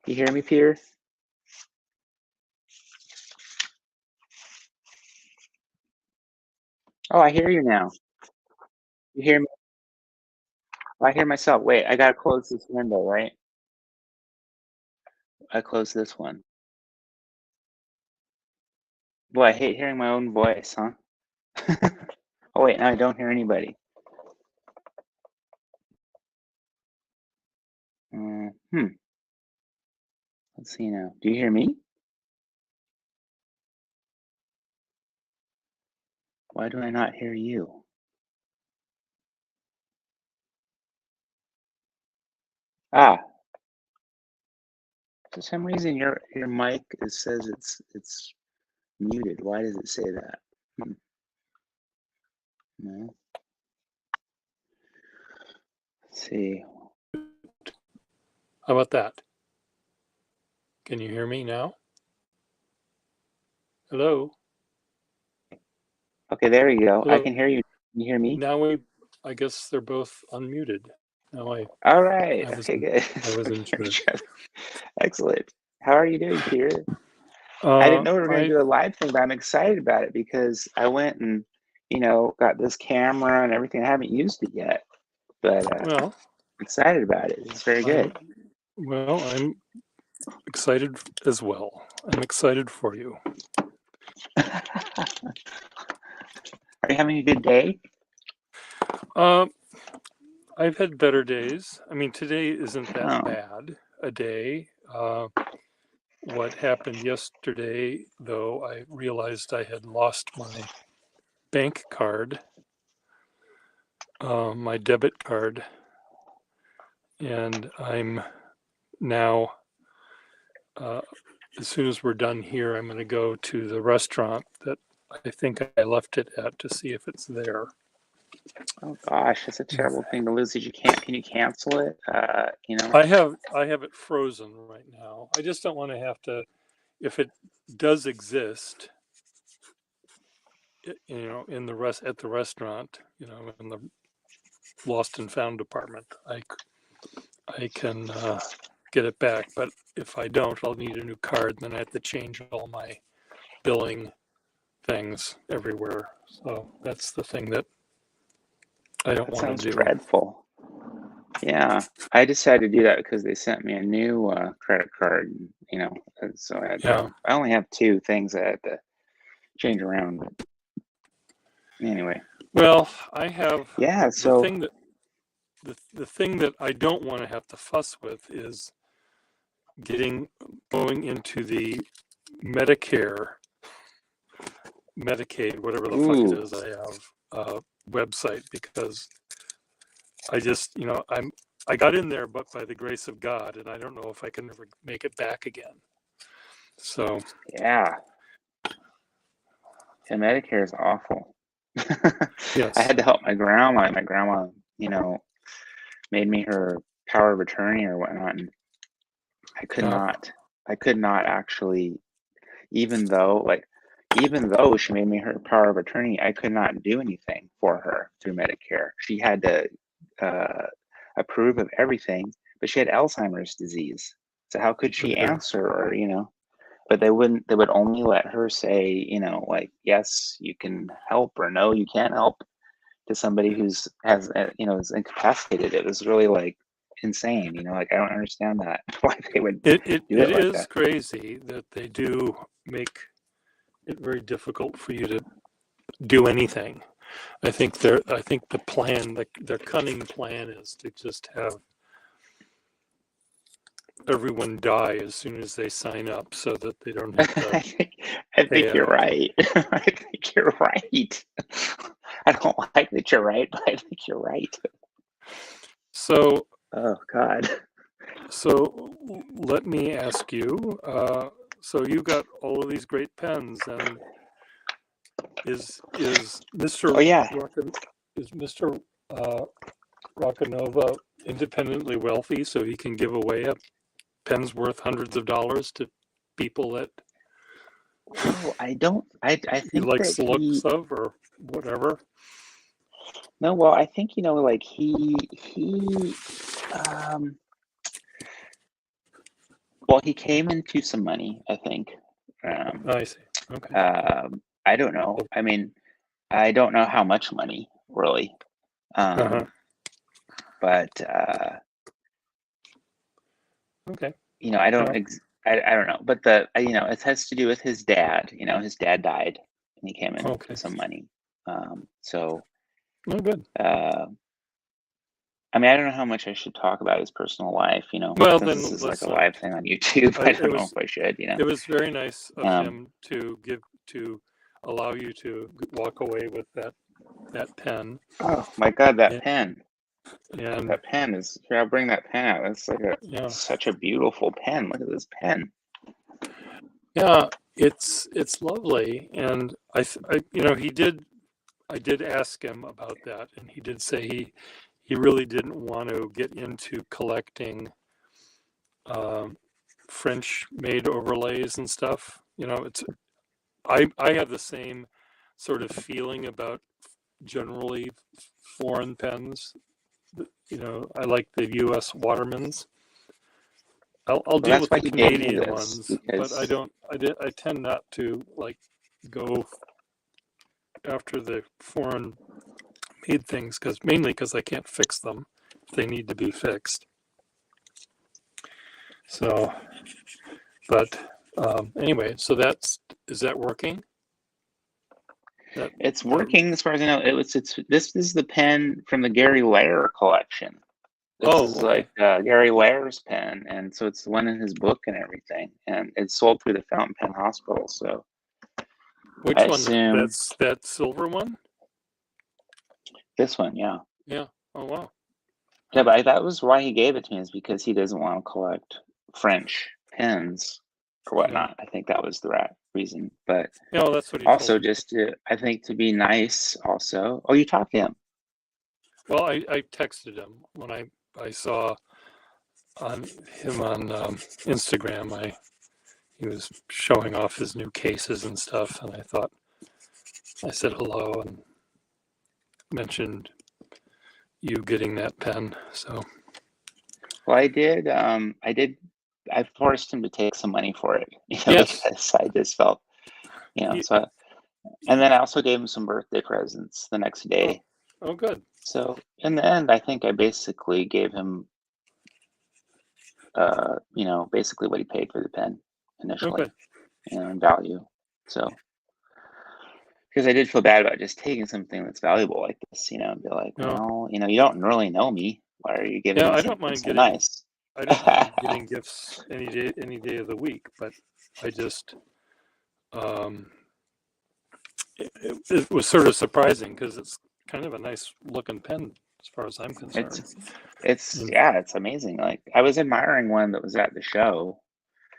You hear me, Peter? Oh, I hear you now. You hear me? Oh, I hear myself. Wait, I gotta close this window, right? I close this one. Boy, I hate hearing my own voice, huh? Oh, wait, now I don't hear anybody. Hmm. Let's see now. Do you hear me? Why do I not hear you? Ah, for some reason your mic says it's muted. Why does it say that? Hmm. No. Let's see. How about that? Can you hear me now? Hello? Okay, there you go. I Hello? can hear you. Can you hear me? I guess they're both unmuted. Now All right. I was, Okay, good. I was We can hear unsure. each other. Excellent. How are you doing, Peter? I didn't know we were going to I, do a live thing, but I'm excited about it because I went and, got this camera and everything. I haven't used it yet, but well, excited about it. It's very good. I'm excited as well. I'm excited for you. Are you having a good day? Um, I've had better days. I mean, today isn't that Oh, bad a day. What happened yesterday, though, I realized I had lost my bank card, my debit card, and I'm now, uh, as soon as we're done here, I'm going to go to the restaurant that I think I left it at to see if it's there. oh gosh, that's a terrible thing to lose. Can you cancel it? I have it frozen right now. I just don't want to have to, if it does exist, in the at the restaurant, in the lost and found department, I can get it back. But if I don't, I'll need a new card. And then I have to change all my billing things everywhere. So that's the thing that I don't That want to sounds do. dreadful. Yeah, I decided to do that because they sent me a new credit card, and so Yeah. I only have two things I had to change around. But anyway, Well, I have yeah. the So, thing that the thing that I don't want to have to fuss with is going into the Medicare, Medicaid, whatever the fuck it ooh, is I have website, because I just, I got in there, but by the grace of God, and I don't know if I can ever make it back again. So yeah, yeah, Medicare is awful. I yes, had to help my grandma. And my grandma, made me her power of attorney or whatnot, and I could yeah, not. I could not actually, even though, even though she made me her power of attorney, I could not do anything for her through Medicare. She had to uh, approve of everything, but she had Alzheimer's disease. So how could she okay. answer or. But they would only let her say, yes, you can help or no, you can't help to somebody is incapacitated. It was really like insane, like I don't understand that why they would do It it like is that. crazy that they do make it very difficult for you to do anything. I think the plan, their cunning plan, is to just have everyone die as soon as they sign up, so that they don't have to I think, I pay think you're out. right. I think you're right. I don't like that you're right, but I think you're right. So, Oh God. so let me ask you. So you got all of these great pens, and is Oh Mr. yeah. Rockin, is Mr. Uh, Rockanova independently wealthy, so he can give away a pen's worth hundreds of dollars to people that Oh, I don't. I he think likes that the looks he. of, or whatever? No, well, I think like he. Um. Well, he came into some money, I think. Um, I see. Okay. I don't know. I mean, I don't know how much money really. Uh-huh. But Okay. I don't Well, I don't know. But it has to do with his dad. His dad died, and he came into okay. some money. So Oh, good. I mean, I don't know how much I should talk about his personal life. Well, Since this then is like let's a not. live thing on YouTube. I It don't know was if I should. it was very nice of Um, him to allow you to walk away with that pen. oh my God, that And, pen! and That pen is here. I'll bring that pen out. It's like yeah, such a beautiful pen. Look at this pen. yeah, it's lovely. And I did ask him about that, and he did say he really didn't want to get into collecting French made overlays and stuff. It's I have the same sort of feeling about generally foreign pens. I like the U.S. Watermans. I'll Well, deal that's with why the he gave me Canadian this ones, but I because don't. I tend not to like go after the foreign made things because I can't fix them if they need to be fixed. So, but anyway, so is that working? That it's that working as far as I know. This is the pen from the Gary Lair collection. This oh, is okay. like Gary Lair's pen, and so it's the one in his book and everything, and it's sold through the Fountain Pen Hospital. So I Which one? assume That's that silver one? this one, yeah, Yeah. Oh wow. yeah. But that was why he gave it to me, is because he doesn't want to collect French pens or Yeah. whatnot. I think that was the right reason, but Yeah, well, that's what he told also me. just I think to be nice. Also, oh, you talked to him. Well, I texted him when I saw on him on Instagram. He was showing off his new cases and stuff, and I said hello and mentioned you getting that pen. So Well, I did. I forced him to take some money for it, yes, because I just felt, he, so. And then I also gave him some birthday presents the next oh, day. oh good. So in the end, I think I basically gave him, basically what he paid for the pen initially, Okay. in value. So because I did feel bad about just taking something that's valuable like this, and be like, No, well, you don't really know me. Why are you giving yeah, me something so nice? I don't mind getting gifts any day of the week, but I just um, it was sort of surprising because it's kind of a nice looking pen as far as I'm It's concerned. it's And, yeah, it's amazing. Like I was admiring one that was at the show,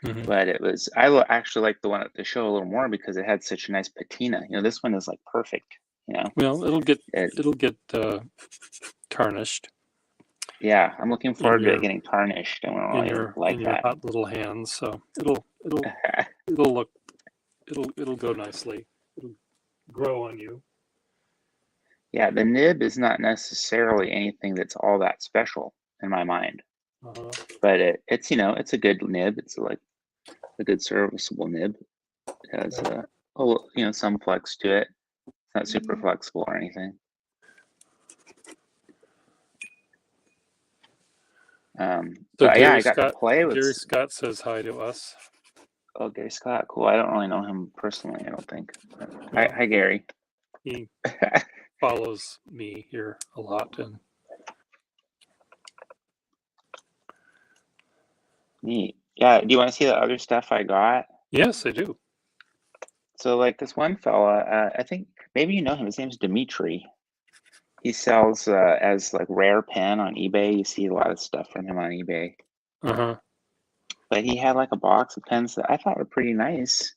mhm. but I actually like the one at the show a little more because it had such a nice patina. This one is like perfect. You know, Well, it it'll get tarnished Yeah, I'm looking in forward to it getting tarnished. I don't really in like your that. hot little hands, so it'll look it'll go nicely. It'll grow on you. Yeah, the nib is not necessarily anything that's all that special in my mind, Uh-huh. but it's a good nib. It's like a good serviceable nib. It has some flex to it. It's not super flexible or anything. So But yeah, I got to play with. Gary Scott says hi to us. Oh, Gary Scott, cool. I don't really know him personally. I don't think. Well, Hi, Gary. he follows me here a lot, and Neat. Yeah. Do you want to see the other stuff I got? yes, I do. So like this one fella, I think maybe you know him. His name's Dimitri. He sells as like rare pen on eBay. You see a lot of stuff from him on eBay. Uh-huh. But he had like a box of pens that I thought were pretty nice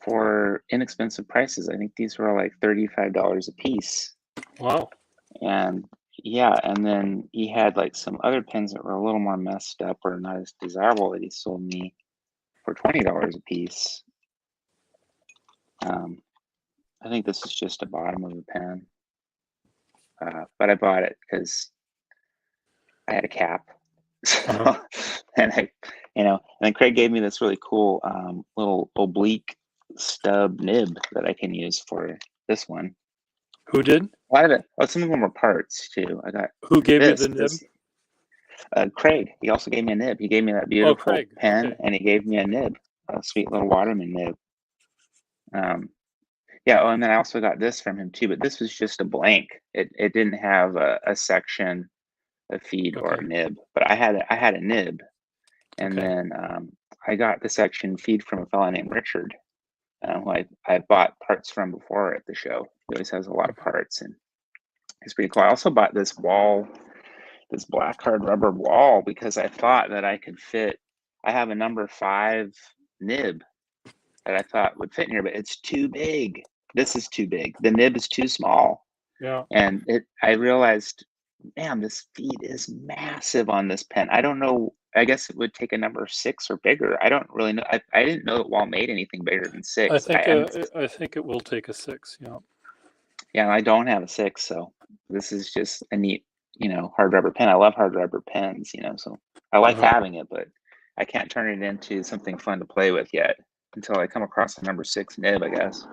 for inexpensive prices. I think these were like $35 a piece. Wow. And yeah, and then he had like some other pens that were a little more messed up or not as desirable that he sold me for $20 a piece. I think this is just a bottom of the pen. But I bought it because I had a cap. Uh-huh. And And then Craig gave me this really cool little oblique stub nib that I can use for this one. Who did? A lot of it. Oh, some of them were parts too. I got Who gave you this. the nib? Craig. He also gave me a nib. He gave me that Oh, beautiful Craig. pen, Okay. and he gave me a nib, a sweet little Waterman nib. Yeah. Oh, and then I also got this from him too, but this was just a blank. It didn't have a section, a feed, or a Okay. nib. But I had a nib, and Okay. then I got the section feed from a fellow named Richard, who I bought parts from before at the show. He always has a lot of parts, and it's pretty cool. I also bought this wall, this black hard rubber wall, because I thought that I could fit. I have a number 5 nib that I thought would fit in here, but it's too big. This is too big. The nib is too small. Yeah. And I realized, man, this feed is massive on this pen. I don't know. I guess it would take a number 6 or bigger. I don't really know. I didn't know that Wall made anything bigger than 6. I think it will take a 6. Yeah. Yeah, I don't have a 6, so this is just a neat, hard rubber pen. I love hard rubber pens, so I like having it, but I can't turn it into something fun to play with yet until I come across a number 6 nib, I guess.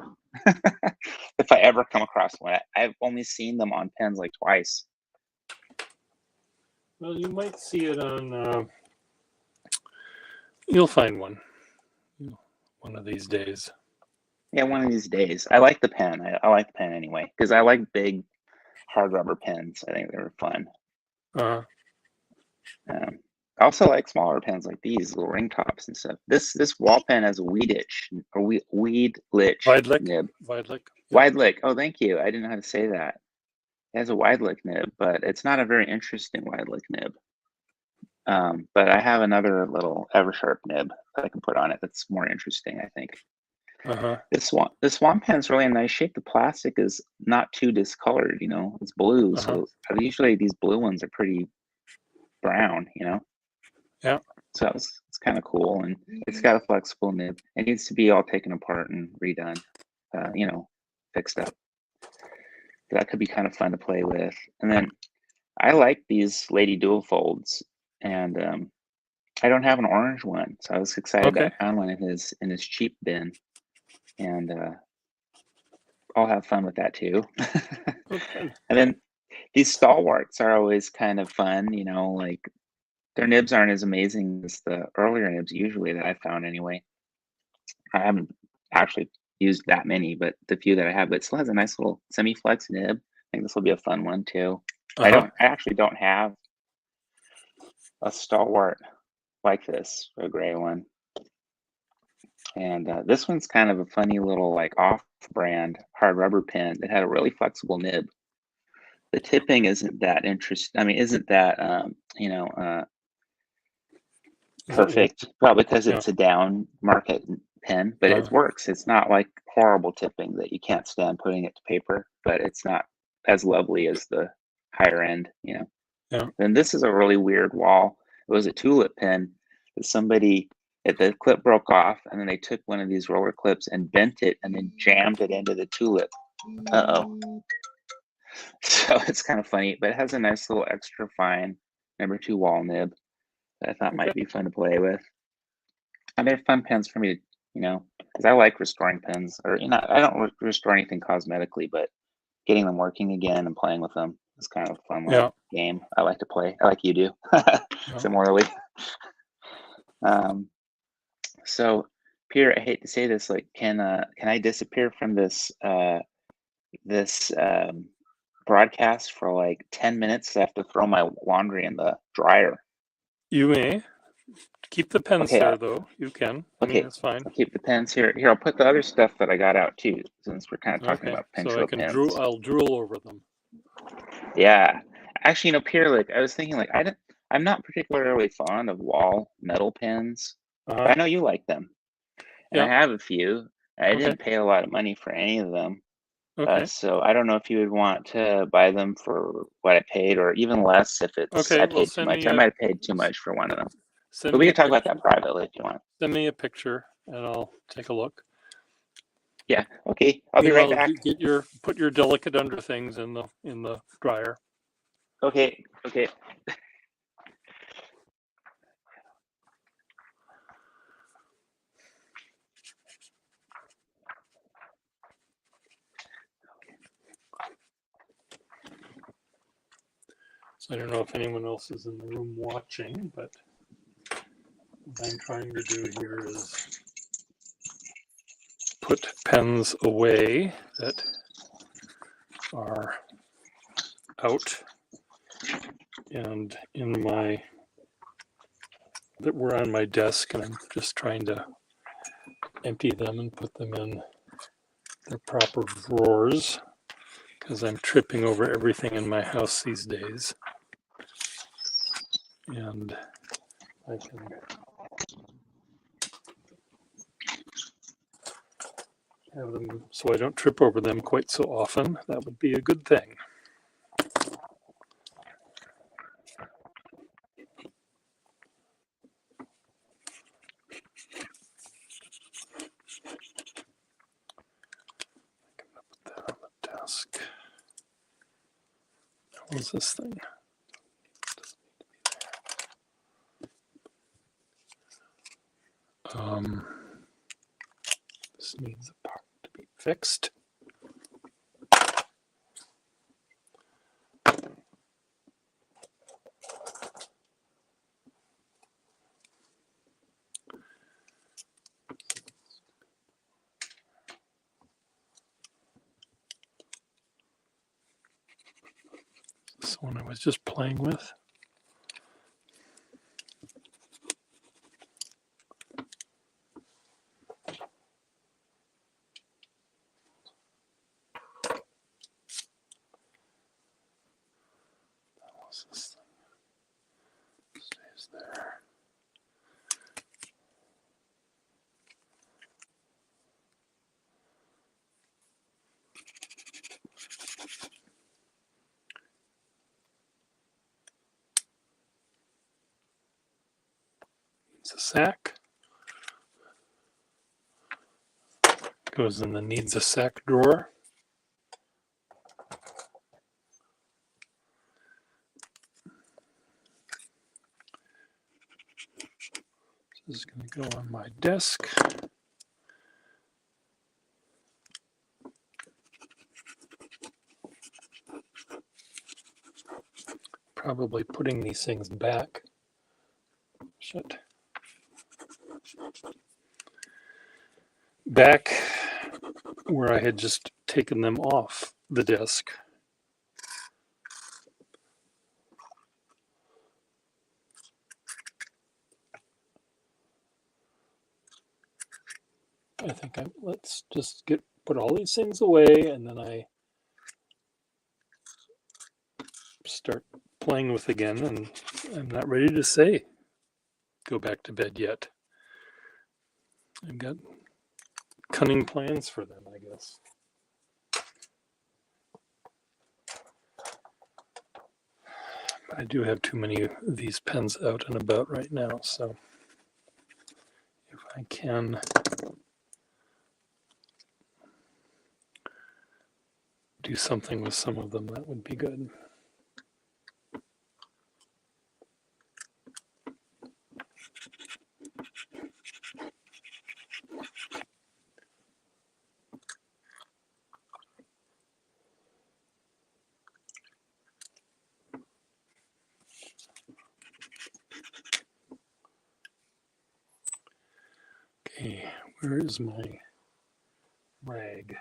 If I ever come across one. I've only seen them on pens like twice. Well, you might see it on. You'll find one of these days. Yeah, one of these days. I like the pen. I like the pen anyway, because I like big hard rubber pens. I think they're fun. I also like smaller pens like these little ring tops and stuff. This wall pen has a weed lich nib. Wide lick. Oh, thank you. I didn't know how to say that. It has a wide lick nib, but it's not a very interesting wide lick nib. But I have another little Eversharp nib that I can put on it that's more interesting, I think. This Swan pen is really a nice shape. The plastic is not too discolored, it's blue. So usually these blue ones are pretty brown, Yeah. So it's kind of cool, and it's got a flexible nib. It needs to be all taken apart and redone, fixed up. That could be kind of fun to play with. And then I like these Lady Dual Folds, and I don't have an orange one, so I was excited that I found one in his cheap bin, and I'll have fun with that too. And then these stalwarts are always kind of fun, like their nibs aren't as amazing as the earlier nibs usually that I found anyway. I haven't actually used that many, but the few that I have, but it still has a nice little semi-flex nib. I think this will be a fun one too. I actually don't have a stalwart like this, a gray one. And this one's kind of a funny little like off-brand hard rubber pen that had a really flexible nib. The tipping isn't that interesting. I mean, isn't that perfect? Probably because it's a down market pen, but it works. It's not like horrible tipping that you can't stand putting it to paper, but it's not as lovely as the higher end, Yeah. And this is a really weird wall. It was a tulip pen that somebody, the clip broke off, and then they took one of these roller clips and bent it and then jammed it into the tulip. So it's kind of funny, but it has a nice little extra fine number 2 wall nib that I thought might be fun to play with. And they're fun pens for me to, because I like restoring pens, or I don't restore anything cosmetically, but getting them working again and playing with them is kind of a fun little game I like to play. I like you do, similarly. So, Peter, I hate to say this, like, can I disappear from this broadcast for like 10 minutes? I have to throw my laundry in the dryer. You may keep the pens there, though. You can. Okay, that's fine. I'll keep the pens here. Here, I'll put the other stuff that I got out too, since we're kind of talking about pen show pens. I'll drool over them. Yeah, actually, Peter, like I was thinking, like I'm not particularly fond of wall metal pens, but I know you like them, and I have a few. I didn't pay a lot of money for any of them. So I don't know if you would want to buy them for what I paid, or even less if it's I paid too much. I might have paid too much for one of them. But we can talk about that privately if you want. Send me a picture and I'll take a look. Yeah. Okay. I'll be right back. Put your delicate under things in the dryer. Okay. Okay. So I don't know if anyone else is in the room watching, but what I'm trying to do here is put pens away that are out and that were on my desk, and I'm just trying to empty them and put them in their proper drawers because I'm tripping over everything in my house these days. And I can have them so I don't trip over them quite so often. That would be a good thing. Put that on the desk. What's this thing? This needs a part to be fixed. This one I was just playing with. What's this thing? Stays there. Needs a sack. Goes in the needs a sack drawer. This is going to go on my desk. Probably putting these things back. Shit. Back where I had just taken them off the desk. I think let's just put all these things away, and then I start playing with again, and I'm not ready to say go back to bed yet. I've got cunning plans for them, I guess. I do have too many of these pens out and about right now, so if I can do something with some of them, that would be good. Okay, where is my rag?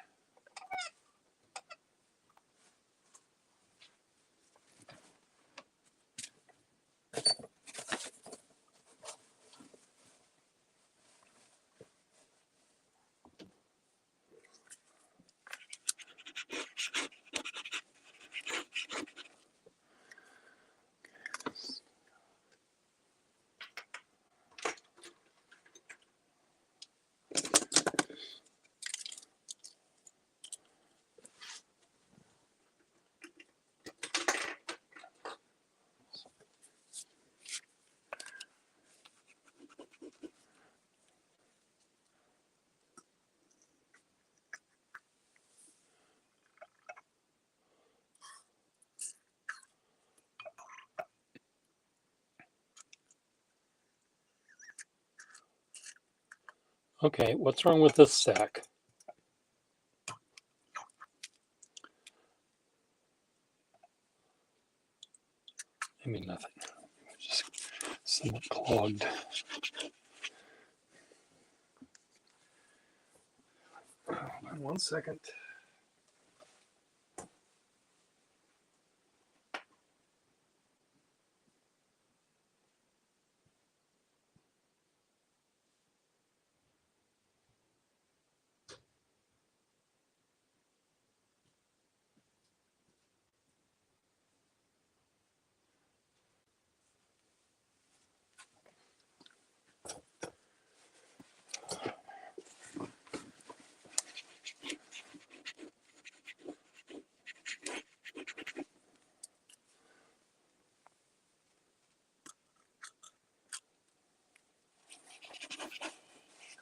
Okay, what's wrong with this sack? I mean, nothing. Just somewhat clogged. One second.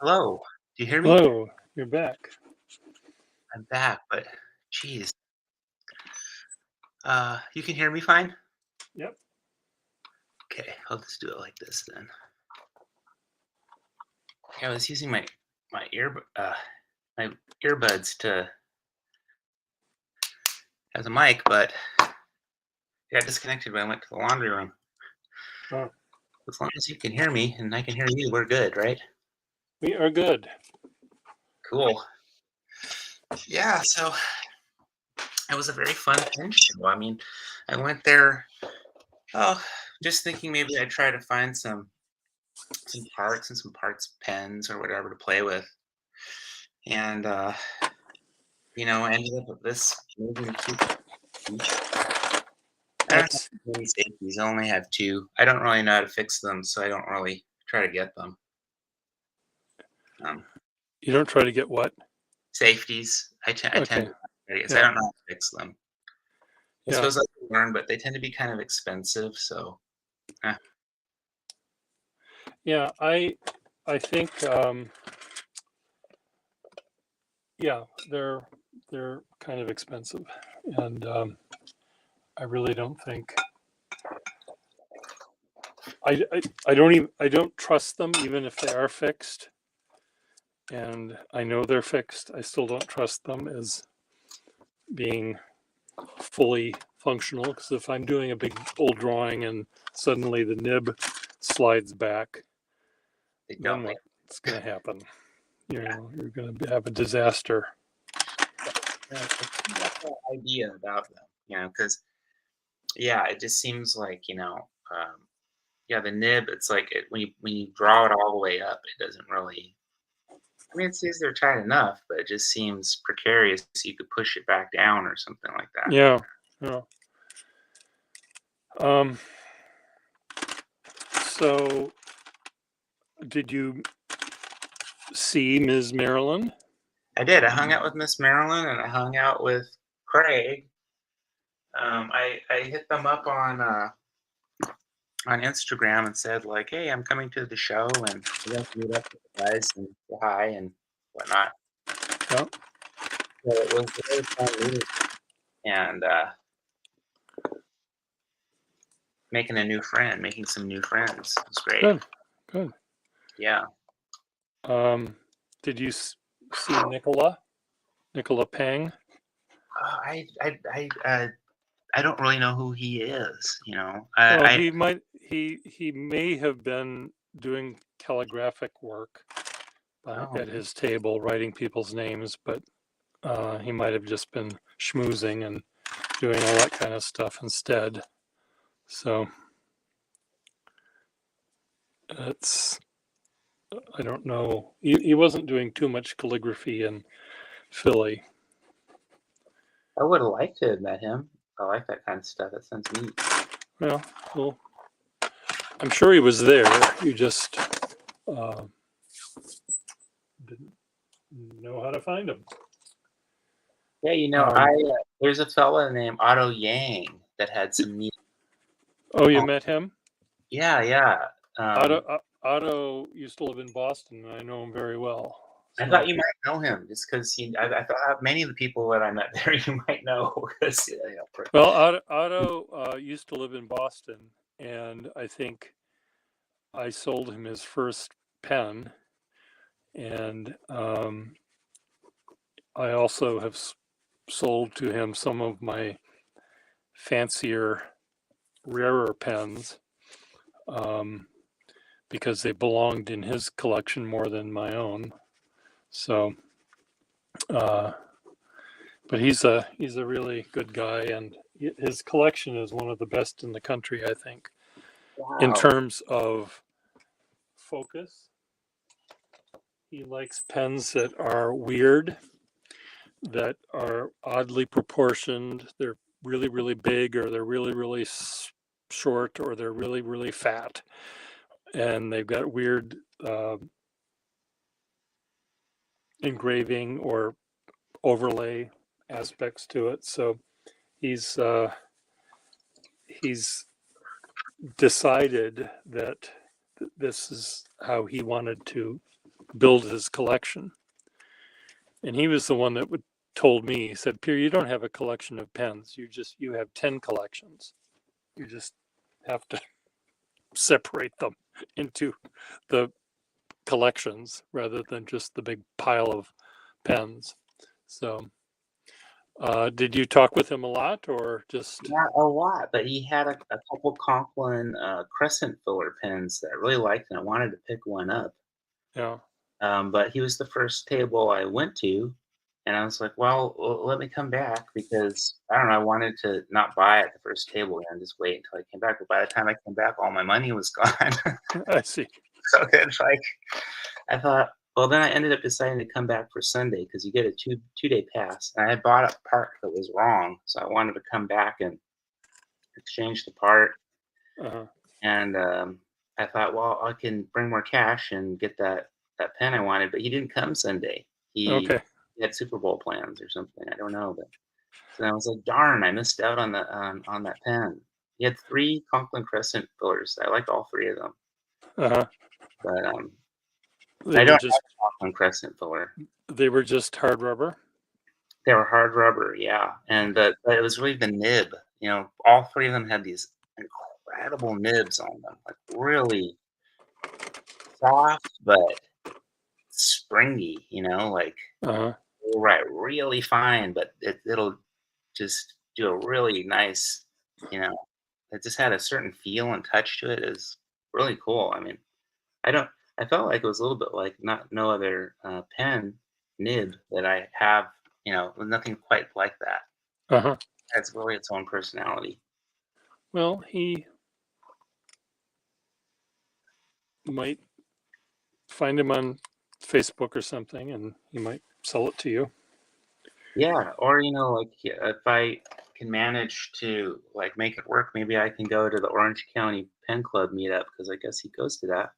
Hello, do you hear me? Hello, you're back. I'm back, but geez, you can hear me fine? Yep. Okay, I'll just do it like this then. Yeah, I was using my my earbuds to as a mic, but it got disconnected when I went to the laundry room. Oh, As long as you can hear me and I can hear you, we're good, right? we are good. Cool. Yeah, so it was a very fun pen show. I mean, I went there, oh, just thinking maybe I'd try to find some parts and some parts pens or whatever to play with. And I ended up with this moving I don't have That's many safeties. I only have two. I don't really know how to fix them, so I don't really try to get them. Um, you don't try to get what? Safeties, I tend Okay. to, I guess I Yeah. don't know how to fix them. I Yeah. suppose I could learn, but they tend to be kind of expensive. So Yeah. I think yeah, they're kind of expensive, and I really don't think I don't even I don't trust them even if they are fixed, and I know they're fixed. I still don't trust them as being fully functional, because if I'm doing a big old drawing and suddenly the nib slides back, they then don't make what's going to happen? yeah. You're going to have a disaster. I think that's the idea about them, because yeah, it just seems like yeah, the nib. It's like when you draw it all the way up, it doesn't really. I mean, it says they're tight enough, but it just seems precarious. So you could push it back down or something like that. Yeah. Yeah. So did you see Ms. Marilyn? I did. I hung out with Miss Marilyn and I hung out with Craig. I hit them up on Instagram and said like, "Hey, I'm coming to the show and we're going to meet up with the guys and say hi and whatnot." Yeah. So it was a really fun meeting and making some new friends. It was great. Good. Good. Yeah. Did you see Nicola Pang? I don't really know who he is. Well, I he may have been doing calligraphic work oh, at his table, writing people's names, but he might have just been schmoozing and doing all that kind of stuff instead. So it's I don't know. He wasn't doing too much calligraphy in Philly. I would have liked to have met him. I like that kind of stuff. That sounds neat. Well, I'm sure he was there. You just didn't know how to find him. Yeah, I there's a fella named Otto Yang that had some neat. Oh, you met him? Yeah. Otto used to live in Boston, and I know him very well. I So, thought you might know him just because I thought many of the people that I met there you might know because well, Otto used to live in Boston, and I think I sold him his first pen, and I also have sold to him some of my fancier rarer pens because they belonged in his collection more than my own. So, but he's a really good guy, and his collection is one of the best in the country, I think, in Wow. terms of focus. He likes pens that are weird, that are oddly proportioned. They're really, really big, or they're really, really short, or they're really, really fat. And they've got weird engraving or overlay aspects to it. So he's decided that this is how he wanted to build his collection. And he was the one that told me, he said, Pierre, you don't have a collection of pens. You have 10 collections. You just have to separate them into the collections rather than just the big pile of pens. So, did you talk with him a lot, or just? Not a lot, but he had a couple Conklin crescent filler pens that I really liked, and I wanted to pick one up. Yeah. But he was the first table I went to, and I was like, well, let me come back because I don't know. I wanted to not buy at the first table and just wait until I came back. But by the time I came back, all my money was gone. I see. So it's like I thought. Well, then I ended up deciding to come back for Sunday because you get a two-day pass, and I had bought a part that was wrong, so I wanted to come back and exchange the part. Uh-huh. And I thought, well, I can bring more cash and get that pen I wanted, but he didn't come Sunday. He Okay. had Super Bowl plans or something. I don't know, but so I was like, darn, I missed out on the on that pen. He had 3 Conklin Crescent fillers. I liked all 3 of them, Uh-huh. but They I were don't just have a Conklin Crescent filler. hard rubber. They were hard rubber, yeah, and but it was really the nib. You know, all 3 of them had these incredible nibs on them, like really soft but springy. You know, like Uh-huh. right, really fine, but it'll just do a really nice. You know, it just had a certain feel and touch to it. Is really cool. I mean, I don't. I felt like it was a little bit like no other pen nib that I have. You know, nothing quite like that. Uh-huh. It's really its own personality. Well, he might find him on Facebook or something, and he might sell it to you. Yeah, or like if I can manage to like make it work, maybe I can go to the Orange County Pen Club meetup because I guess he goes to that.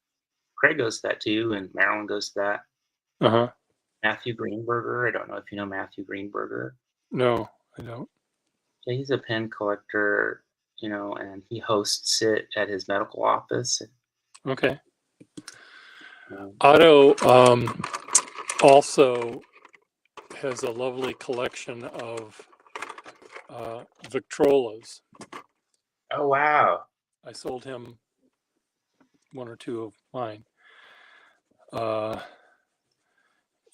Craig goes to that too, and Marilyn goes to that. Uh-huh. Matthew Greenberger, I don't know if you know Matthew Greenberger. No, I don't. Yeah, he's a pen collector, and he hosts it at his medical office. Okay. Um, Otto also has a lovely collection of Victrolas. oh wow, I sold him 1 or 2 of mine.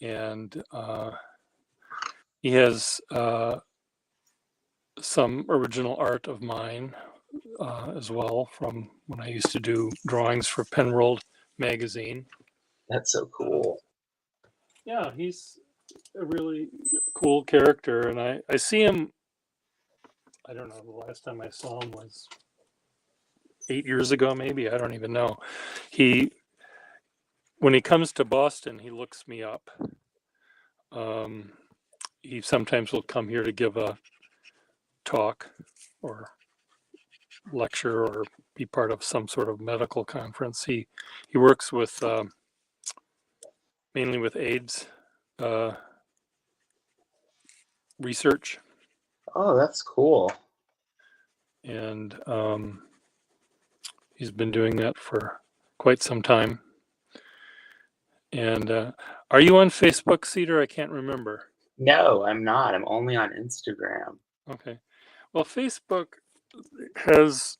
And he has some original art of mine as well from when I used to do drawings for Penworld magazine. that's so cool. Yeah, he's a really cool character, and I see him. I don't know. The last time I saw him was 8 years ago, maybe. I don't even know. When he comes to Boston, he looks me up. He sometimes will come here to give a talk or lecture or be part of some sort of medical conference. He works with mainly with AIDS research, Oh, that's cool. and he's been doing that for quite some time. And are you on Facebook, Cedar? I can't remember. No, I'm not. I'm only on Instagram. Okay. Well, Facebook has,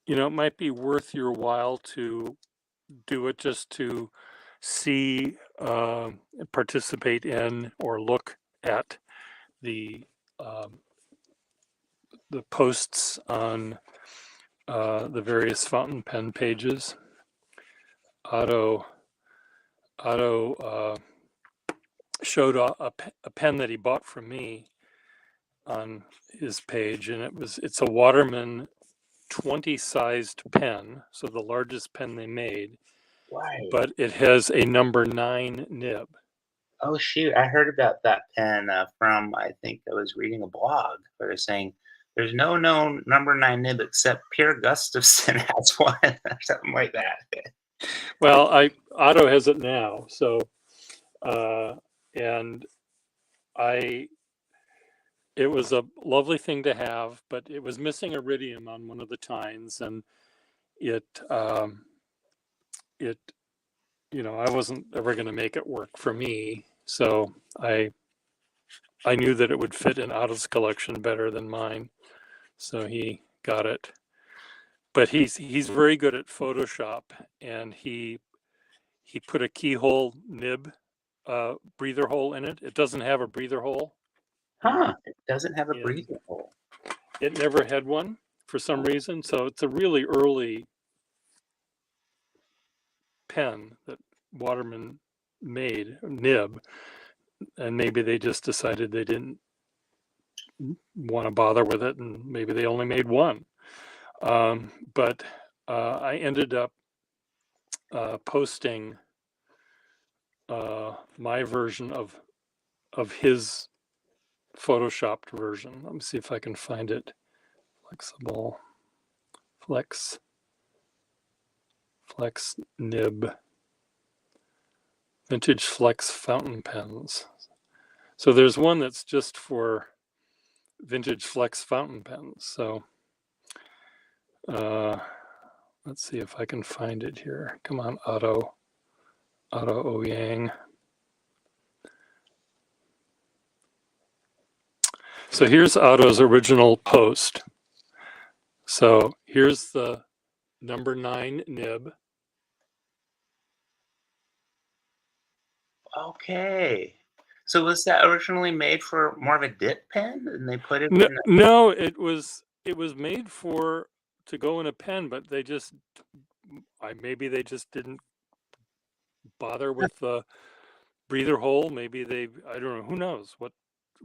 it might be worth your while to do it just to see, participate in, or look at the posts on the various fountain pen pages. Otto showed a pen that he bought from me on his page, and it's a Waterman 20 sized pen, so the largest pen they made, Right. but it has a number 9 nib. Oh shoot! I heard about that pen from, I think I was reading a blog where they're saying there's no known number 9 nib except Pierre Gustafson has one or something like that. Well, Otto has it now, so and it was a lovely thing to have, but it was missing iridium on one of the tines, and it I wasn't ever going to make it work for me, so I knew that it would fit in Otto's collection better than mine, so he got it. But he's very good at Photoshop, and he put a keyhole nib breather hole in it. It doesn't have a breather hole. Huh? It doesn't have a Yeah. breathing hole. It never had one for some reason, so it's a really early pen that Waterman made, nib, and maybe they just decided they didn't want to bother with it, and maybe they only made one. But I ended up posting my version of his photoshopped version. Let me see if I can find it. Flexible flex nib, vintage flex fountain pens. So there's one that's just for vintage flex fountain pens. So let's see if I can find it here. Come on, Otto Yang. So here's Otto's original post. So here's the number 9 nib. Okay. So was that originally made for more of a dip pen, and they put it No, in? no, it was made to go in a pen, but maybe they just didn't bother with the breather hole. Maybe I don't know, who knows what,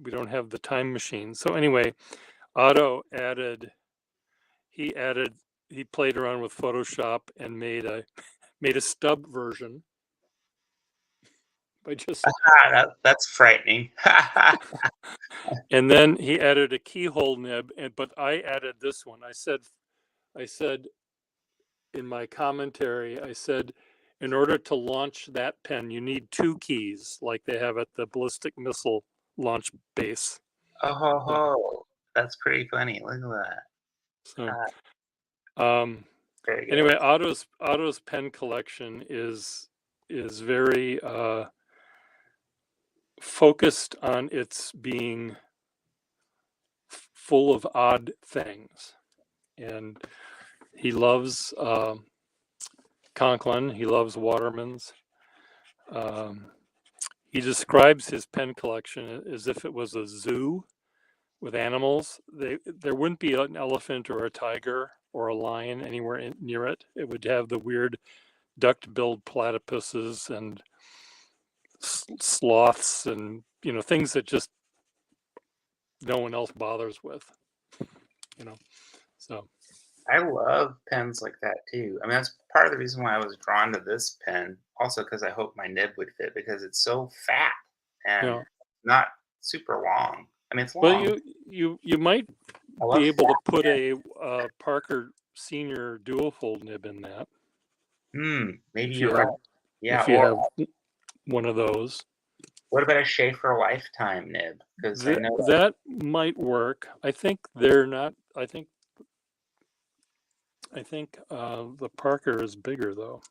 we don't have the time machine. So anyway, Otto he played around with Photoshop and made a stub version by just That's frightening. and then he added a keyhole nib, but I added this one. I said in my commentary, I said, in order to launch that pen, you need 2 keys like they have at the ballistic missile launch base. Oh ho ho! That's pretty funny. Look at that. So, Very good. anyway, Otto's pen collection is very focused on its being full of odd things, and he loves Conklin. He loves Watermans. He describes his pen collection as if it was a zoo with animals. There wouldn't be an elephant or a tiger or a lion anywhere near it. It would have the weird duck-billed platypuses and sloths and things that just no one else bothers with. So I love pens like that too. I mean, that's part of the reason why I was drawn to this pen. Also, because I hope my nib would fit because it's so fat and not super long. I mean, it's long. Well, you might be able to put a Parker Senior dual fold nib in that. Maybe you're right. Yeah, if you have one of those. What about a Schaefer Lifetime nib? Because I know that might work. I think they're not. I think the Parker is bigger though.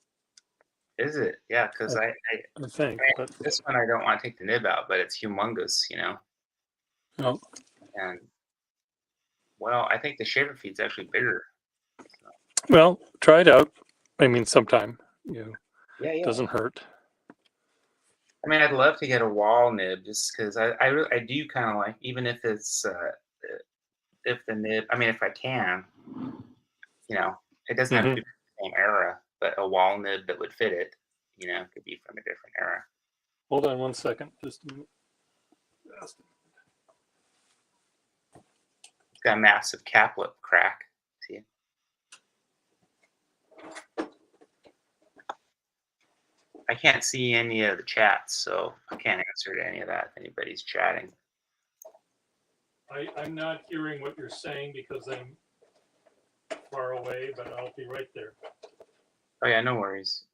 Is it? Yeah, because I think. But this one I don't want to take the nib out, but it's humongous, Oh. And well, I think the Schaefer feed's actually bigger. So. Well, try it out. I mean, sometime. Yeah. Doesn't hurt. I mean, I'd love to get a wall nib just because I do kind of like, even if it's if the nib. I mean, if I can. it doesn't have to be the same era, but a wall nib that would fit it, could be from a different era. Hold on one second. Just a minute. It's got a massive cap lip crack. See it? I can't see any of the chats, so I can't answer to any of that if anybody's chatting. I'm not hearing what you're saying because I'm far away, but I'll be right there. Oh yeah, no worries.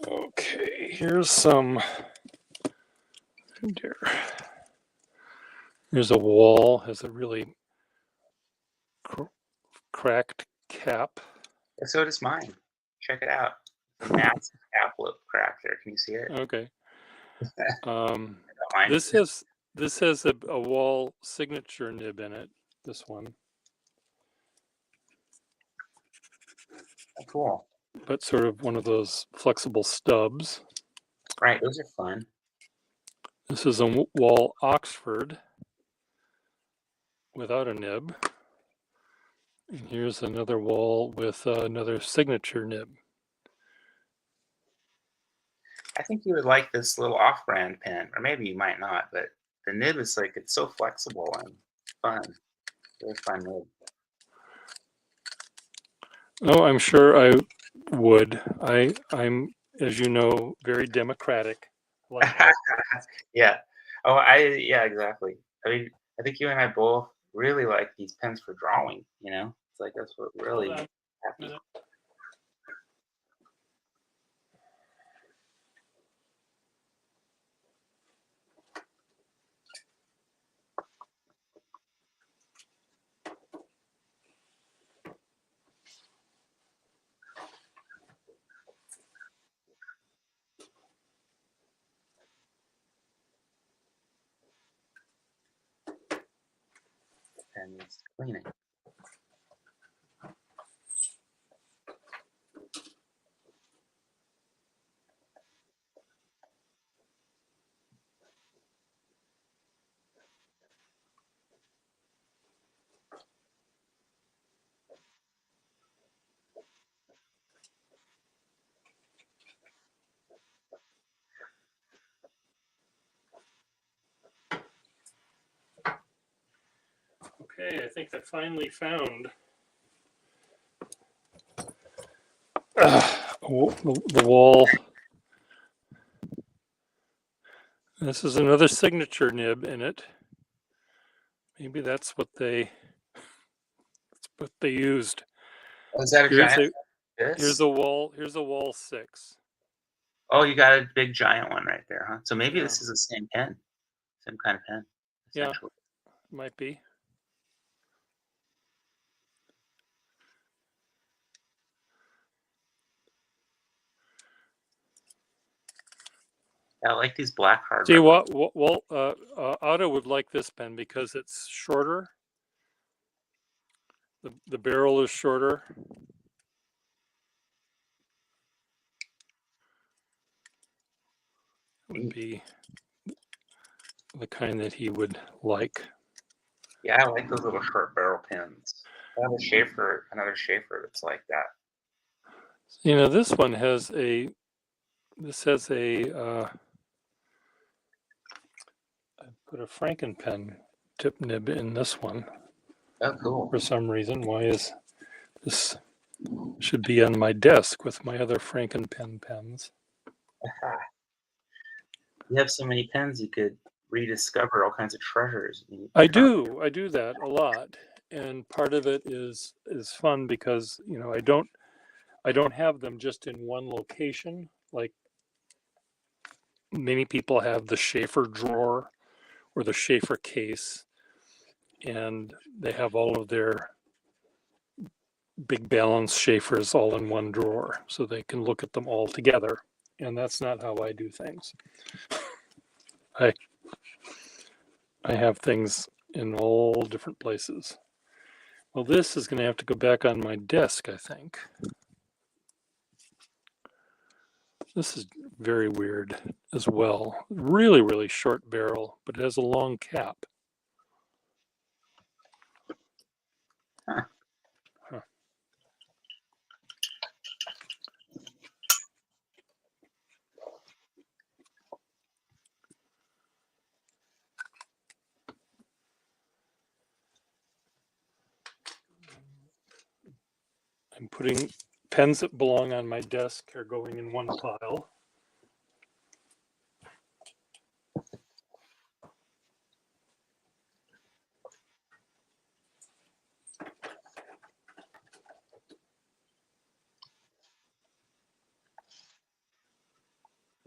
Okay, here's some. Here's a wall, has a really cracked cap. So does mine. Check it out. A massive cap lip crack there. Can you see it? Okay. This has a wall signature nib in it. This one. Oh, cool. But sort of one of those flexible stubs. Right, those are fun. This is a wall Oxford without a nib. And here's another wall with another signature nib. I think you would like this little off-brand pen, or maybe you might not, but the nib is it's so flexible and fun. Really fun nib. Oh, I'm sure I would. I'm, as you know, very democratic. Yeah. Yeah, exactly. I mean, I think you and I both really like these pens for drawing, It's like that's what really happy. Pen needs cleaning. Okay, I think I finally found the wall. This is another signature nib in it. Maybe that's what they used. Oh, is that a giant? Here's a wall. Here's a wall 6. Oh, you got a big giant one right there, huh? So maybe Yeah. this is the same pen, same kind of pen. Yeah, might be. Yeah, I like these black hard. See what? Well, Otto would like this pen because it's shorter. The barrel is shorter. Would be the kind that he would like. Yeah, I like those little short barrel pens. I have another Schaefer that's like that. This one has a. This has a. I put a Frankenpen tip nib in this one. Oh, cool. For some reason, why is this? Should be on my desk with my other Frankenpen pens. You have so many pens, you could rediscover all kinds of treasures. I do that a lot, and part of it is fun because I don't have them just in one location. Like many people have the Schaefer drawer or the Schaefer case, and they have all of their big balance Schaefer's all in one drawer so they can look at them all together. And that's not how I do things. I have things in all different places. Well, this is going to have to go back on my desk, I think. This is very weird as well. Really, really short barrel, but it has a long cap. Huh. Huh. I'm putting pens that belong on my desk are going in one pile.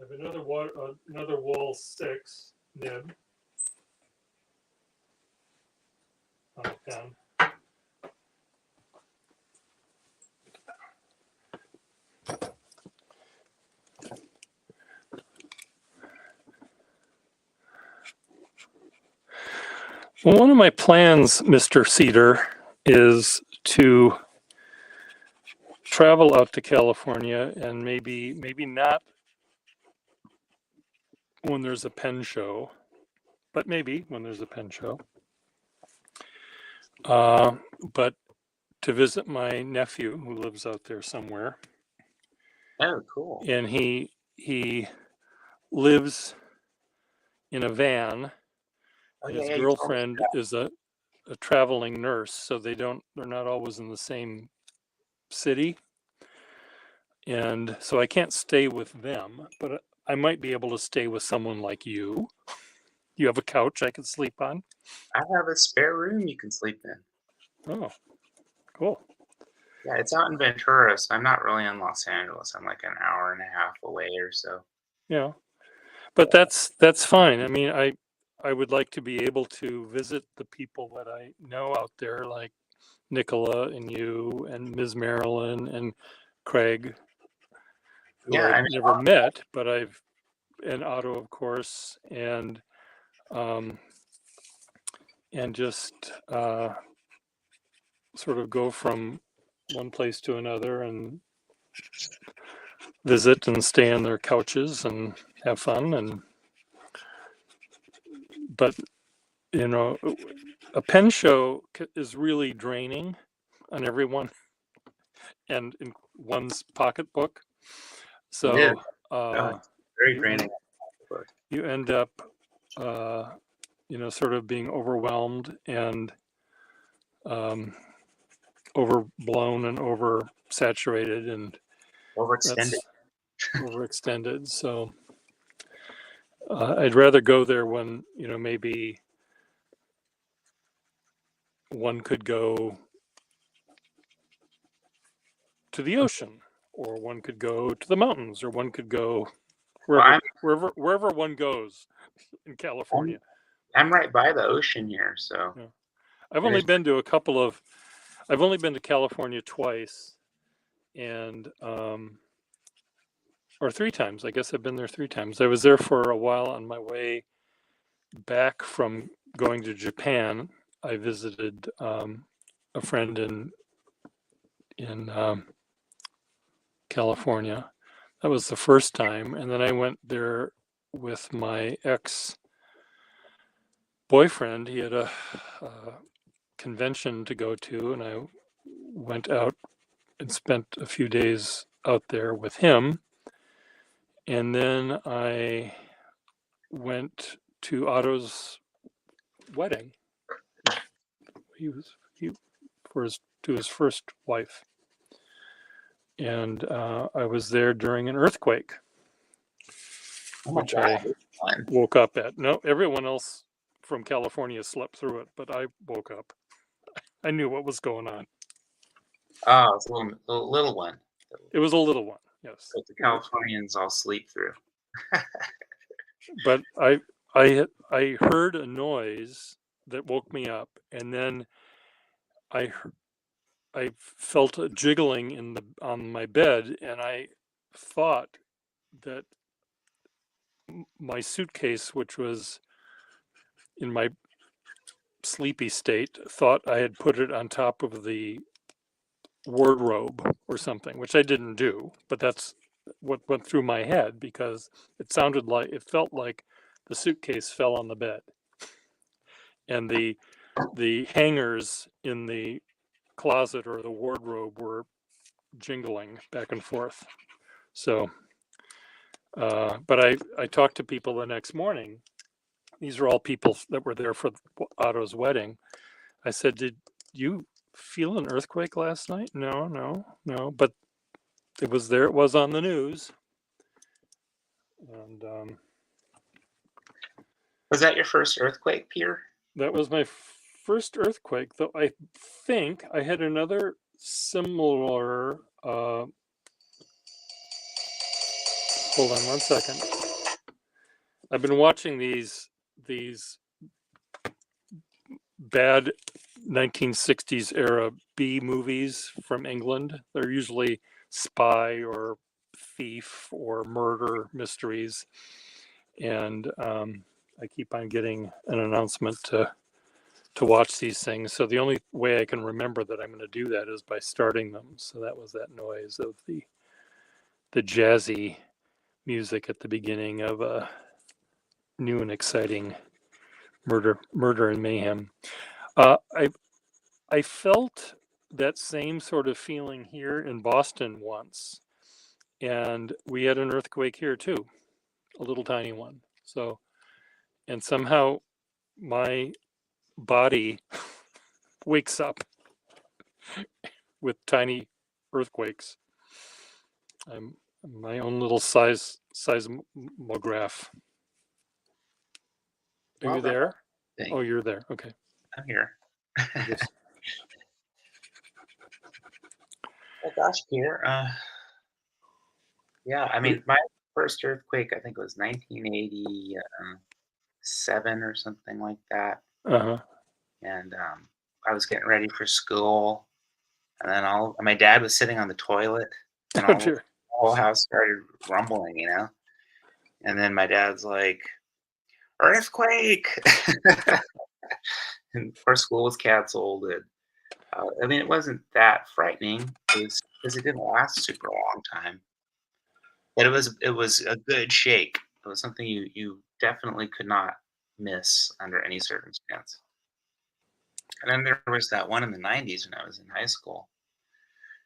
I have another wall 6 nib on the pen. Well, one of my plans, Mr. Cedar, is to travel out to California and maybe not when there's a pen show, but maybe when there's a pen show. But to visit my nephew who lives out there somewhere. Oh, cool. And he lives in a van. Oh, His yeah, girlfriend is a traveling nurse, so they're not always in the same city. And so I can't stay with them, but I might be able to stay with someone like you. You have a couch I can sleep on. I have a spare room you can sleep in. Oh, cool. Yeah, it's out in Ventura, so I'm not really in Los Angeles. I'm like an hour and a half away or so. Yeah, but that's fine. I mean, I would like to be able to visit the people that I know out there, like Nicola and you and Ms. Marilyn and Craig, who Yeah, I've I mean, never met, but and Otto, of course, and just sort of go from one place to another and visit and stay on their couches and have fun. But you know, a pen show is really draining on everyone and in one's pocketbook. So it is. It's very draining. you end up sort of being overwhelmed and overblown and oversaturated and Overextended. overextended. So I'd rather go there when maybe one could go to the ocean, or one could go to the mountains, or one could go wherever one goes in California. I'm right by the ocean here, so Yeah. I've only been to California twice, and or 3 times. I guess I've been there 3 times. I was there for a while on my way back from going to Japan. I visited a friend in California. That was the first time, and then I went there with my ex-boyfriend. He had a convention to go to, and I went out and spent a few days out there with him. And then I went to Otto's wedding. To his first wife. And I was there during an earthquake, which I woke up at. No, everyone else from California slept through it, but I woke up. I knew what was going on. Oh, it's a little one. It was a little one, yes. But the Californians all sleep through. But I heard a noise that woke me up, and then I felt a jiggling on my bed, and I thought that my suitcase, which was in my sleepy state, thought I had put it on top of the wardrobe or something, which I didn't do, but that's what went through my head because it felt like the suitcase fell on the bed, and the hangers in the closet or the wardrobe were jingling back and forth. So, but I talked to people the next morning. These are all people that were there for Otto's wedding. I said, "Did you feel an earthquake last night?" No, no, no. But it was there. It was on the news. And Was that your first earthquake, Peter? that was my first earthquake, though I think I had another similar. Hold on one second. I've been watching these bad 1960s era B movies from England. They're usually spy or thief or murder mysteries, and I keep on getting an announcement to watch these things. So the only way I can remember that I'm going to do that is by starting them. So that was that noise of the jazzy music at the beginning of a new and exciting murder and mayhem. I felt that same sort of feeling here in Boston once, and we had an earthquake here too, a little tiny one. So, and somehow my body wakes up with tiny earthquakes. I'm my own little seismograph. Are Well, you there? thing. Oh, you're there. Okay. I'm here. I guess. Oh gosh, Peter. Yeah, I mean, my first earthquake, I think, was 1987 or something like that. Uh-huh. And I was getting ready for school, and then my dad was sitting on the toilet, and Oh, the dear. whole house started rumbling, And then my dad's like, "Earthquake!" And of course, school was canceled. And I mean, it wasn't that frightening. It was because it didn't last super long time. But it was a good shake. It was something you definitely could not miss under any circumstance. And then there was that one in the 90s when I was in high school.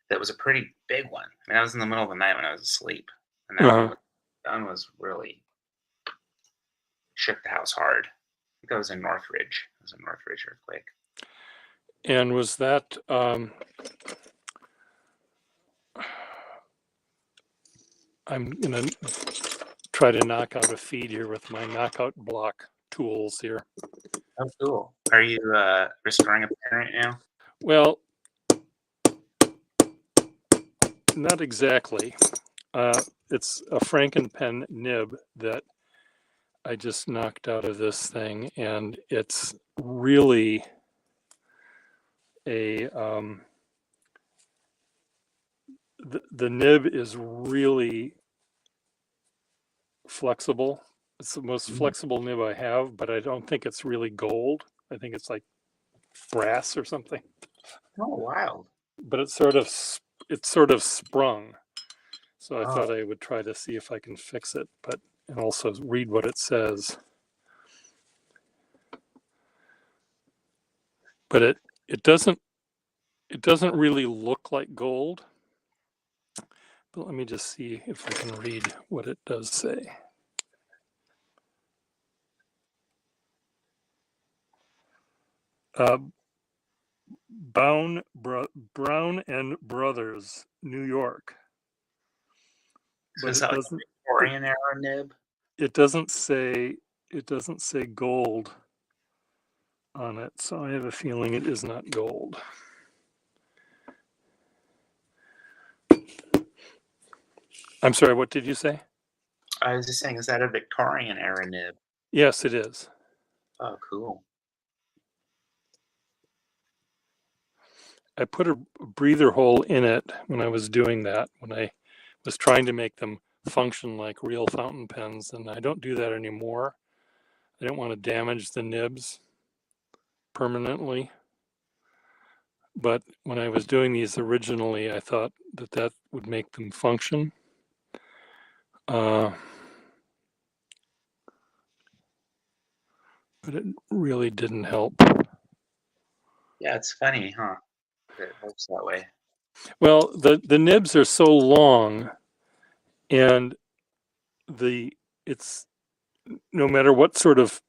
That was a pretty big one. I mean, I was in the middle of the night when I was asleep, and Uh-huh. that one was really shook the house hard. I think that was in Northridge. It was a Northridge earthquake. And was that I'm gonna try to knock out a feed here with my knockout block tools here. Oh, cool. Are you restoring a pen right now? Well, not exactly. It's a Frankenpen nib that I just knocked out of this thing, and it's really a the nib is really flexible. It's the most flexible nib I have, but I don't think it's really gold. I think it's like brass or something. Oh, wild. But it's sort of sprung. So I thought I would try to see if I can fix it, but and also read what it says. But it doesn't really look like gold. But let me just see if I can read what it does say. Brown and Brothers, New York. So is that like a Victorian era nib? It doesn't say gold on it, so I have a feeling it is not gold. I'm sorry, what did you say? I was just saying, is that a Victorian era nib? Yes, it is. Oh, cool. put a breather hole in it when I was doing that, when I was trying to make them function like real fountain pens, and I don't do that anymore. I don't want to damage the nibs permanently. But when I was doing these originally, I thought that that would make them function. But it really didn't help. Yeah, it's funny, huh? That it works that way. Well, the nibs are so long, and it's no matter what sort of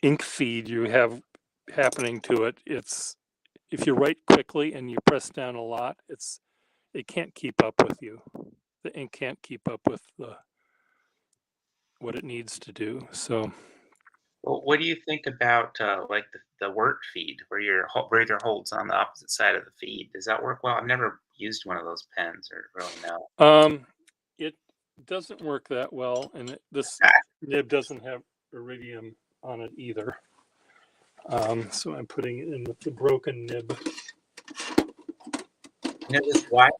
ink feed you have happening to it, it's if you write quickly and you press down a lot, it can't keep up with you. The ink can't keep up with what it needs to do. So Well, what do you think about like the wort feed, where your breather holds on the opposite side of the feed? Does that work well? I've never used one of those pens, or really know. it doesn't work that well, and this nib doesn't have iridium on it either. So I'm putting it in with the broken nib. This wide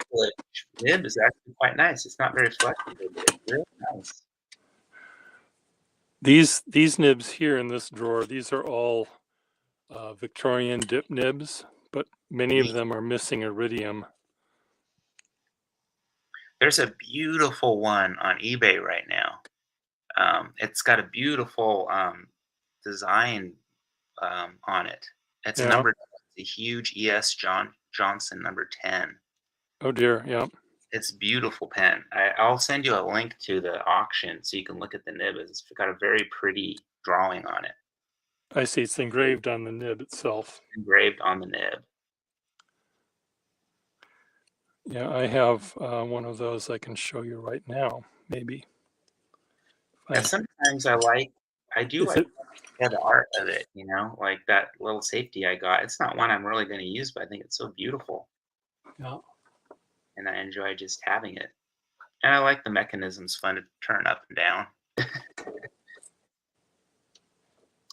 nib is actually quite nice. It's not very flexible, but it's really nice. These nibs here in this drawer, these are all Victorian dip nibs, but many of them are missing iridium. There's a beautiful one on eBay right now. It's got a beautiful design on it. It's Yeah. a huge Johnson number 10. Oh dear, yeah. It's a beautiful pen. I'll send you a link to the auction so you can look at the nib. It's got a very pretty drawing on it, I see it's engraved on the nib itself. engraved on the nib. Yeah, I have one of those I can show you right now, maybe. And sometimes I do Is like it? the art of it, like that little safety I got. It's not one I'm really going to use, but I think it's so beautiful. Yeah. And I enjoy just having it. And I like the mechanisms, fun to turn up and down.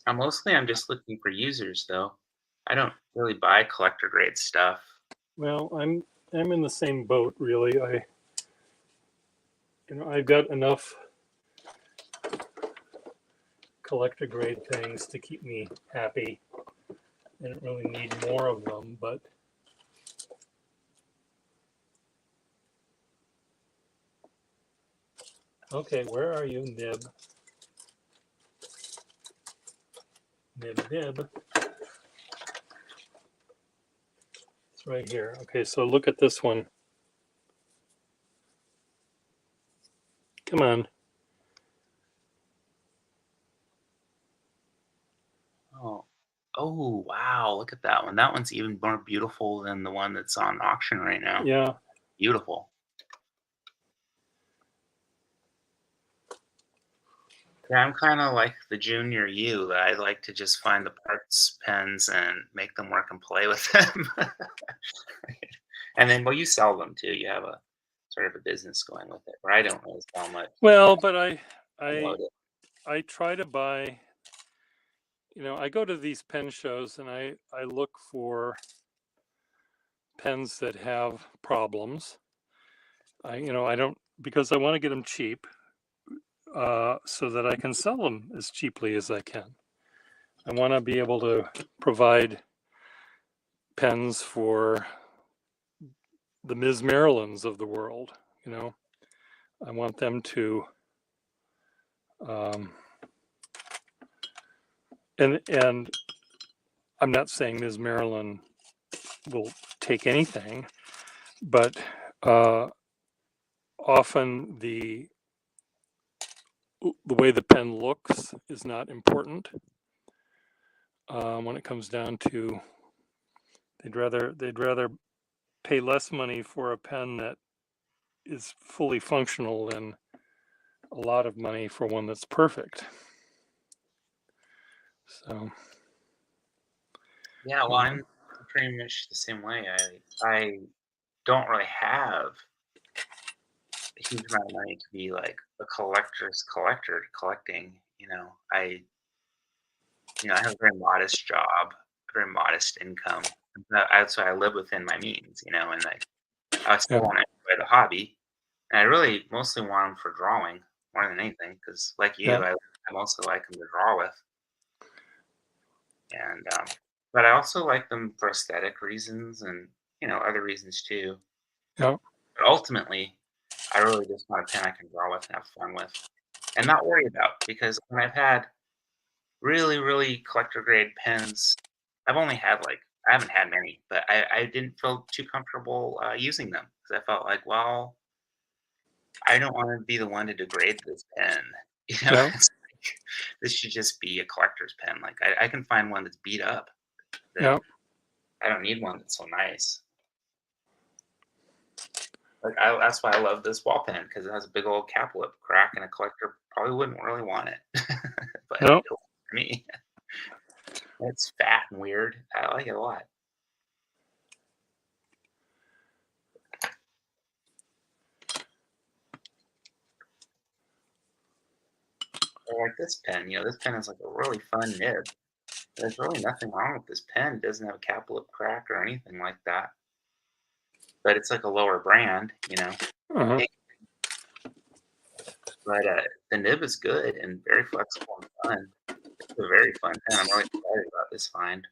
I'm just looking for users, though. I don't really buy collector grade stuff. Well, I'm in the same boat, really. I've got enough collector grade things to keep me happy. I don't really need more of them, but okay, where are you, nib? Nib. It's right here. Okay, so look at this one. Come on. Oh, wow, look at that one. That one's even more beautiful than the one that's on auction right now. Yeah. Beautiful. Yeah, I'm kind of like the junior you. That I like to just find the parts pens and make them work and play with them. And then, well, you sell them too. You have a sort of a business going with it, where I don't really sell much. Well, but Promote it. I try to buy, I go to these pen shows and I look for pens that have problems. I don't, because I want to get them cheap, so that I can sell them as cheaply as I can. I want to be able to provide pens for the Ms. Marilyns of the world. I want them to, and I'm not saying Ms. Marilyn will take anything, but often the way the pen looks is not important. When it comes down to, they'd rather pay less money for a pen that is fully functional than a lot of money for one that's perfect. So Yeah, well, I'm pretty much the same way. I don't really have a huge amount of money to be like a collector's collector collecting. I have a very modest job, a very modest income. That's why I live within my means, you know, and I still Yeah. want to enjoy the hobby. And I really mostly want them for drawing more than anything, because like Yeah. you, I mostly like them to draw with. And but I also like them for aesthetic reasons and other reasons too. Yeah. But ultimately, I really just want a pen I can draw with and have fun with, and not worry about. Because when I've had really, really collector grade pens, I've only had I haven't had many, but I didn't feel too comfortable using them because I felt like, well, I don't want to be the one to degrade this pen. Yeah. It's like, this should just be a collector's pen. Like I can find one that's beat up. That Yeah. I don't need one that's so nice. That's why I love this wall pen, because it has a big old cap lip crack, and a collector probably wouldn't really want it, but No. it works for me. It's fat and weird. I like it a lot. I like this pen. This pen is like a really fun nib. There's really nothing wrong with this pen. It doesn't have a cap lip crack or anything like that. But it's like a lower brand. Uh-huh. But the nib is good and very flexible and fun. It's a very fun pen. I'm really excited about this find.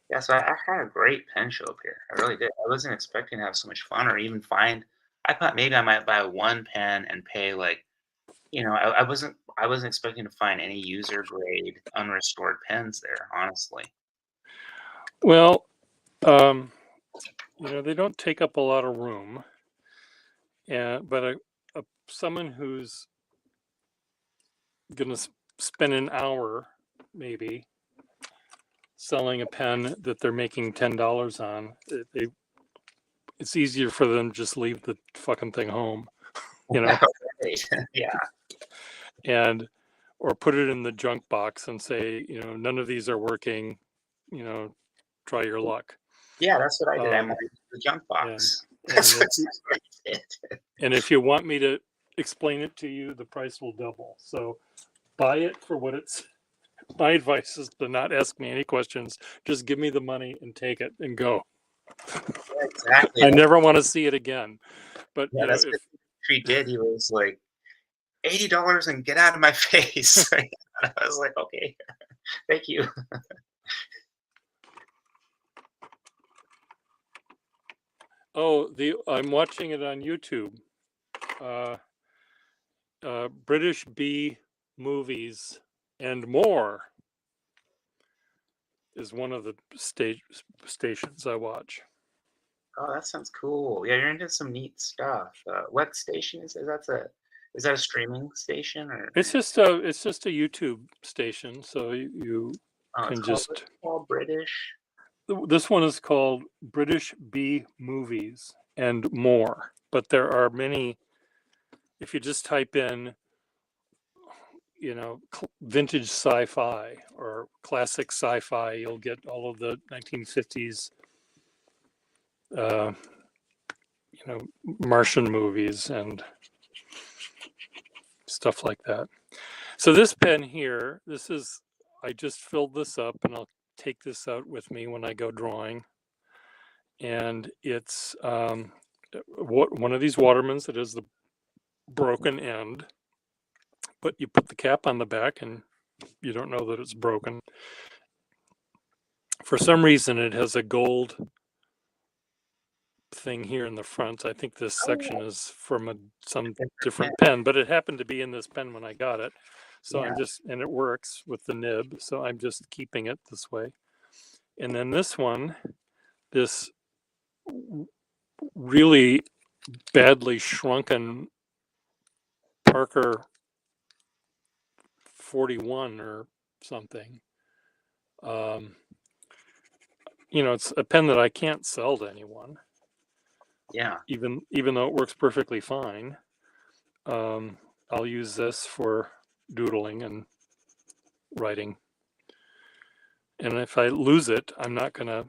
Yeah, so I had a great pen show up here. I really did. I wasn't expecting to have so much fun or even find. I thought maybe I might buy one pen and pay I wasn't expecting to find any user grade unrestored pens there, honestly. Well, they don't take up a lot of room, but someone who's going to spend an hour maybe selling a pen that they're making $10 on, it's easier for them to just leave the fucking thing home, Yeah. or put it in the junk box and say, none of these are working, try your luck. Yeah, that's what I did. I marked the junk box. That's what I did. And if you want me to explain it to you, the price will double. So buy it for what it's. My advice is to not ask me any questions. Just give me the money and take it and go. Yeah, exactly. I never want to see it again. But Yeah, that's what he did. He was like, $80 and get out of my face. I was like, okay, thank you. I'm watching it on YouTube. British B Movies and More is one of the stations I watch. Oh, that sounds cool. Yeah, you're into some neat stuff. What station is that? Is that a streaming station or? It's just a YouTube station, so you Oh, can it's just. called British. This one is called British B Movies and More, but there are many. If you just type in, vintage sci-fi or classic sci-fi, you'll get all of the 1950s, Martian movies and stuff like that. So this pen here, I just filled this up, and I'll take this out with me when I go drawing. And it's one of these Watermans that is the broken end, but you put the cap on the back and you don't know that it's broken. For some reason, it has a gold thing here in the front. I think this section is from some different pen, but it happened to be in this pen when I got it. So Yeah. and it works with the nib. So I'm just keeping it this way. And then this one, this really badly shrunken Parker 41 or something. It's a pen that I can't sell to anyone. Yeah. Even though it works perfectly fine. I'll use this for doodling and writing. And if I lose it, I'm not going to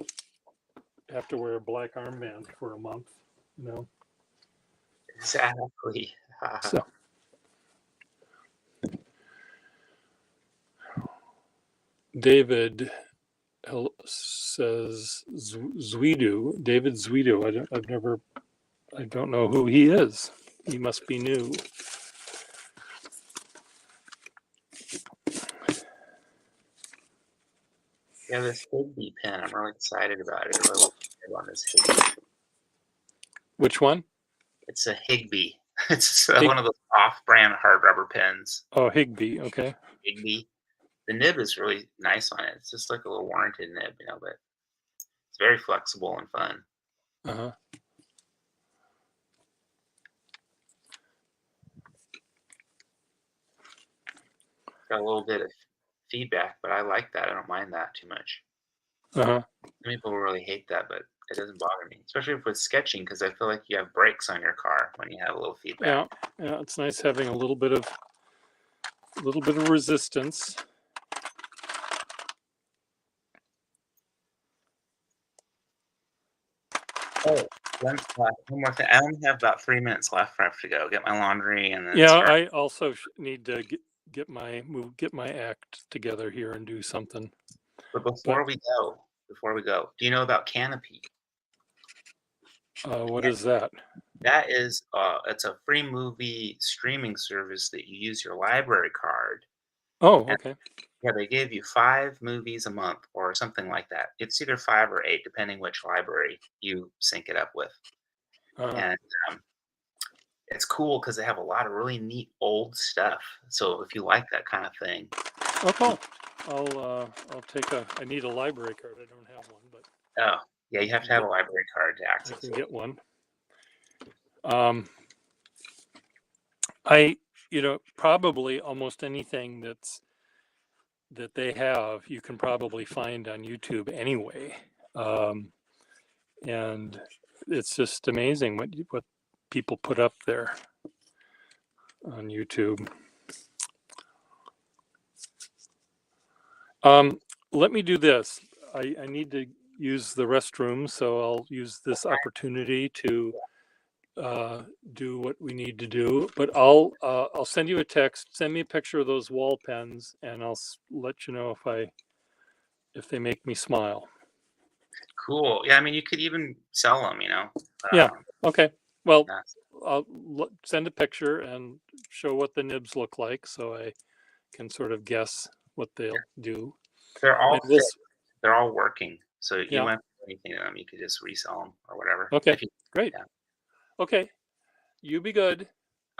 have to wear a black armband for a month, Exactly. So David says Zwidu. David Zwidu. I don't know who he is. He must be new. Yeah, this Higby pen. I'm really excited about it. I really on this Higby. Which one? It's a Higby. It's one of those off-brand hard rubber pens. Oh, Higby. Okay. Higby. The nib is really nice on it. It's just like a little warranted nib, but it's very flexible and fun. Uh-huh. Got a little bit of feedback, but I like that. I don't mind that too much. Uh-huh. Some people really hate that, but it doesn't bother me, especially with sketching, because I feel like you have brakes on your car when you have a little feedback. Yeah, it's nice having a little bit of resistance. Oh, one more thing. I only have about 3 minutes left. I have to go get my laundry and then. Yeah, start. I also need to get my act together here and do something. But before we go, do you know about Canopy? What is that? That is, it's a free movie streaming service that you use your library card. Oh, okay. Yeah, they give you 5 movies a month or something like that. It's either 5 or 8, depending which library you sync it up with. And it's cool because they have a lot of really neat old stuff. So if you like that kind of thing. Oh, cool. I'll take I need a library card. I don't have one, but. Oh, yeah, you have to have a library card to I access can it. get one. Probably almost anything that they have, you can probably find on YouTube anyway. And it's just amazing what people put up there on YouTube. Let me do this. I need to use the restroom, so I'll use this opportunity to do what we need to do. But I'll send you a text. Send me a picture of those wall pens, and I'll let you know if they make me smile. Cool. Yeah, I mean, you could even sell them. Yeah. Okay. Well, Yeah. I'll send a picture and show what the nibs look like, so I can sort of guess what they'll do. They're all And this, they're all working, so you Yeah. don't have to do anything to them. You could just resell them or whatever. Okay, great. Yeah. Okay, you be good.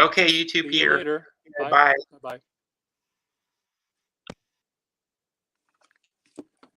Okay, you too, See you Peter. later. Bye. Bye.